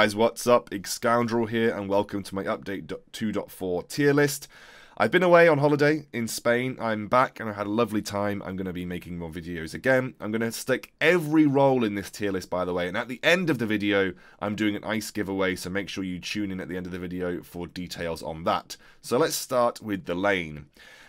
guys, what's up? Excoundrel here, and welcome to my update 2.4 tier list. I've been away on holiday in Spain. I'm back and I had a lovely time. I'm going to be making more videos again. I'm going to stick every role in this tier list, by the way, and at the end of the video, I'm doing an ice giveaway, so make sure you tune in at the end of the video for details on that. So let's start with the lane.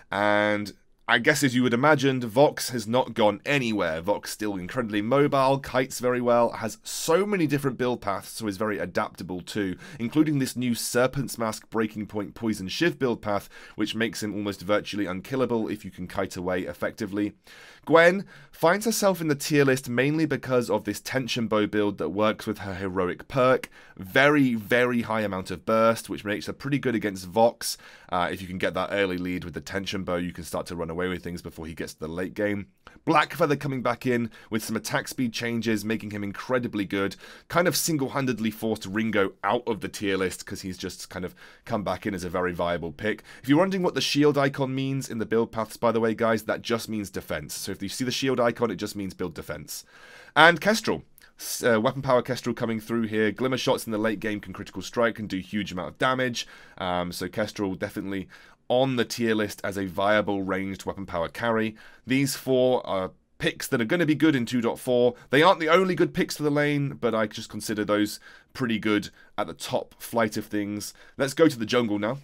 And I guess as you would imagine, Vox has not gone anywhere. Vox still incredibly mobile, kites very well, has so many different build paths, so is very adaptable too, including this new Serpent's Mask Breaking Point Poison Shiv build path, which makes him almost virtually unkillable if you can kite away effectively. Gwen finds herself in the tier list mainly because of this tension bow build that works with her heroic perk. Very, very high amount of burst, which makes her pretty good against Vox. If you can get that early lead with the tension bow, you can start to run away with things before he gets to the late game. Blackfeather coming back in with some attack speed changes, making him incredibly good. Kind of single-handedly forced Ringo out of the tier list because he's just kind of come back in as a very viable pick. If you're wondering what the shield icon means in the build paths, by the way, guys, that just means defense. So if you see the shield icon, it just means build defense. And Kestrel. Weapon power Kestrel coming through here. Glimmer shots in the late game can critical strike and do huge amount of damage. So Kestrel definitely on the tier list as a viable ranged weapon power carry. These four are picks that are going to be good in 2.4. They aren't the only good picks for the lane, but I just consider those pretty good at the top flight of things. Let's go to the jungle now.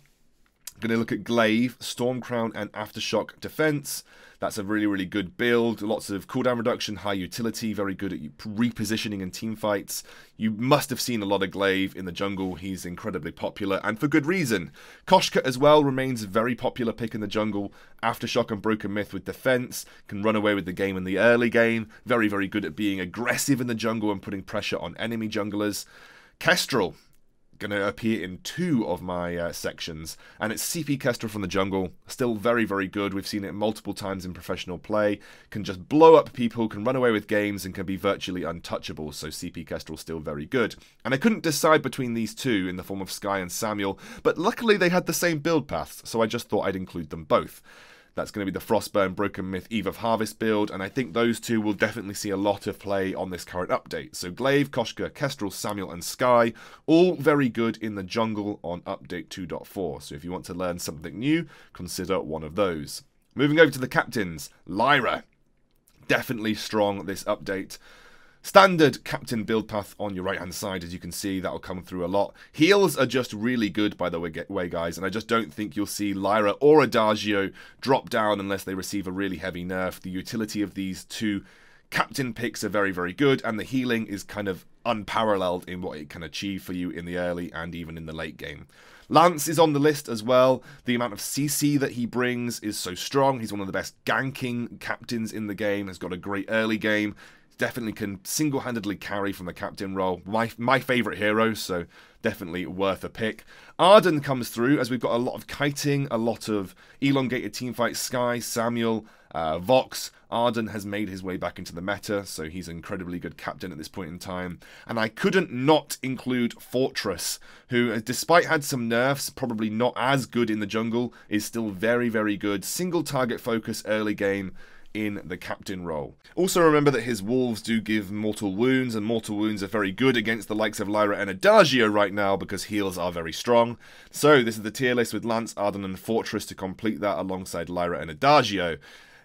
Going to look at Glaive, Stormcrown, and Aftershock defense. That's a really, really good build. Lots of cooldown reduction, high utility, very good at repositioning in team fights. You must have seen a lot of Glaive in the jungle. He's incredibly popular, and for good reason. Koshka as well remains a very popular pick in the jungle. Aftershock and Broken Myth with defense. Can run away with the game in the early game. Very, very good at being aggressive in the jungle and putting pressure on enemy junglers. Kestrel. Going to appear in two of my sections, and it's CP Kestrel from the jungle. Still very, very good. We've seen it multiple times in professional play. Can just blow up people, can run away with games, and can be virtually untouchable, so CP Kestrel still very good. And I couldn't decide between these two in the form of Skye and Samuel, but luckily they had the same build paths, so I just thought I'd include them both. That's going to be the Frostburn, Broken Myth, Eve of Harvest build, and I think those two will definitely see a lot of play on this current update. So Glaive, Koshka, Kestrel, Samuel, and Skye, all very good in the jungle on update 2.4. So if you want to learn something new, consider one of those. Moving over to the captains, Lyra. Definitely strong this update. Standard captain build path on your right hand side, as you can see, that'll come through a lot. Heals are just really good, by the way, guys, and I just don't think you'll see Lyra or Adagio drop down unless they receive a really heavy nerf. The utility of these two captain picks are very, very good, and the healing is kind of unparalleled in what it can achieve for you in the early and even in the late game. Lance is on the list as well. The amount of CC that he brings is so strong. He's one of the best ganking captains in the game, has got a great early game. Definitely can single-handedly carry from the captain role. My favourite hero, so definitely worth a pick. Arden comes through as we've got a lot of kiting, a lot of elongated teamfights. Skye, Samuel, Vox. Arden has made his way back into the meta, so he's an incredibly good captain at this point in time. And I couldn't not include Fortress, who, despite had some nerfs, probably not as good in the jungle, is still very, very good. Single target focus early game in the captain role. Also remember that his wolves do give mortal wounds, and mortal wounds are very good against the likes of Lyra and Adagio right now because heals are very strong. So this is the tier list with Lance, Arden, and Fortress to complete that alongside Lyra and Adagio.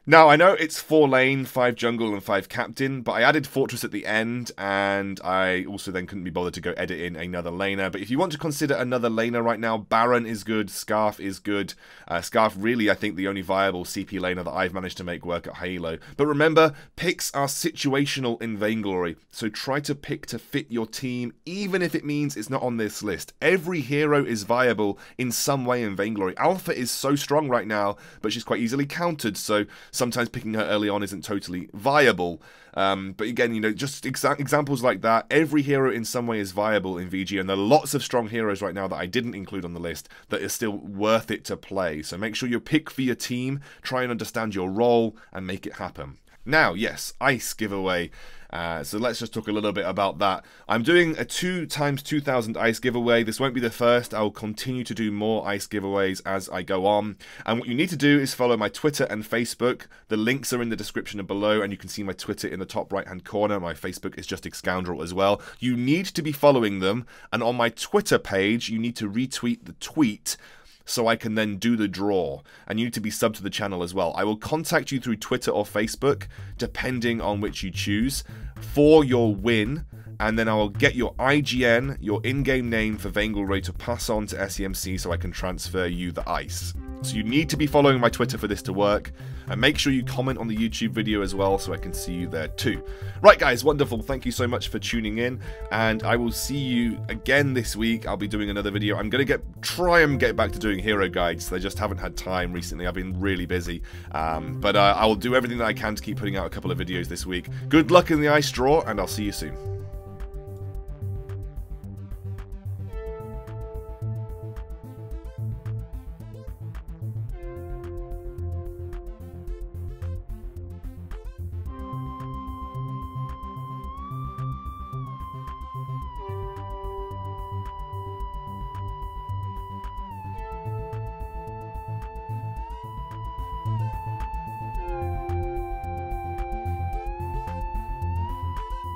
Now, I know it's 4 lane, 5 jungle, and 5 captain, but I added Fortress at the end, and I also then couldn't be bothered to go edit in another laner. But if you want to consider another laner right now, Baron is good, Scarf is good. Scarf really, I think, the only viable CP laner that I've managed to make work at Halo. But remember, picks are situational in Vainglory, so try to pick to fit your team, even if it means it's not on this list. Every hero is viable in some way in Vainglory. Alpha is so strong right now, but she's quite easily countered, so sometimes picking her early on isn't totally viable. But again, you know, just examples like that. Every hero in some way is viable in VG, and there are lots of strong heroes right now that I didn't include on the list that is still worth it to play. So make sure you pick for your team, try and understand your role, and make it happen. Now, yes, ice giveaway. So let's just talk a little bit about that. I'm doing a 2x2000 ice giveaway. This won't be the first. I'll continue to do more ice giveaways as I go on. And what you need to do is follow my Twitter and Facebook. The links are in the description below, and you can see my Twitter in the top right-hand corner. My Facebook is just Excoundrel as well. You need to be following them, and on my Twitter page, you need to retweet the tweet so I can then do the draw. And you need to be subbed to the channel as well. I will contact you through Twitter or Facebook, depending on which you choose, for your win. And then I will get your IGN, your in-game name for Vainglory, to pass on to SEMC so I can transfer you the ice. So you need to be following my Twitter for this to work. And make sure you comment on the YouTube video as well so I can see you there too. Right guys, wonderful. Thank you so much for tuning in. And I will see you again this week. I'll be doing another video. I'm going to try and get back to doing hero guides. I just haven't had time recently. I've been really busy. But I will do everything that I can to keep putting out a couple of videos this week. Good luck in the ice draw, and I'll see you soon.